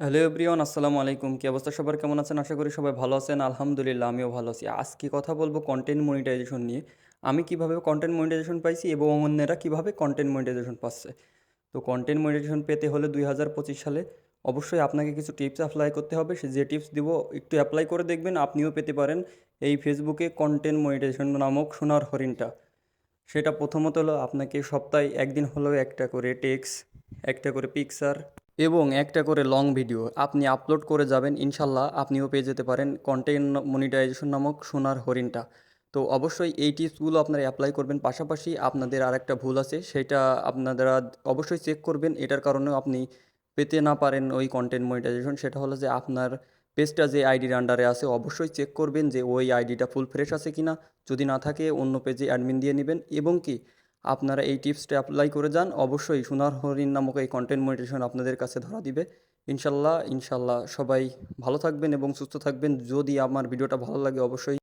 Hello everyone, আসসালামু আলাইকুম। কি অবস্থা সবার, কেমন আছেন? আশা করি সবাই ভালো আছেন। আলহামদুলিল্লাহ আমিও ভালো আছি। আজকে কথা বলবো কন্টেন্ট মনিটাইজেশন নিয়ে। আমি কিভাবে কন্টেন্ট মনিটাইজেশন পাইছি এবং অন্যেরা কিভাবে কন্টেন্ট মনিটাইজেশন পাচ্ছে। তো কন্টেন্ট মনিটাইজেশন পেতে হলে 2025 সালে অবশ্যই আপনাকে কিছু টিপস অ্যাপ্লাই করতে হবে। সে যে টিপস দিব একটু অ্যাপ্লাই করে দেখবেন, আপনিও পেতে পারেন এই ফেসবুকে কন্টেন্ট মনিটাইজেশন নামক সোনার হরিণটা। সেটা প্রথমত হলো আপনাকে সপ্তাহে একদিন হলেও একটা করে টেক্সট, একটা করে পিকচার এবং একটা করে লং ভিডিও আপনি আপলোড করে যাবেন, ইনশাল্লাহ আপনিও পেয়ে যেতে পারেন কন্টেন্ট মনিটাইজেশন নামক সোনার হরিণটা। তো অবশ্যই এই টিপসগুলো আপনারা অ্যাপ্লাই করবেন। পাশাপাশি আপনাদের আরেকটা ভুল আছে, সেটা আপনারা অবশ্যই চেক করবেন। এটার কারণেও আপনি পেতে না পারেন ওই কন্টেন্ট মনিটাইজেশন। সেটা হলো যে আপনার পেজটা যে আইডির আন্ডারে আছে অবশ্যই চেক করবেন যে ওই আইডিটা ফুল ফ্রেশ আছে কিনা। যদি না থাকে অন্য পেজে অ্যাডমিন দিয়ে নেবেন এবং কি আপনারা এই টিপসটা অ্যাপ্লাই করে যান, অবশ্যই সোনার হরিণ নামক এই কন্টেন্ট মনিটাইজেশন আপনাদের কাছে ধরা দিবে। ইনশাল্লাহ ইনশাল্লাহ সবাই ভালো থাকবেন এবং সুস্থ থাকবেন। যদি আমার ভিডিওটা ভালো লাগে অবশ্যই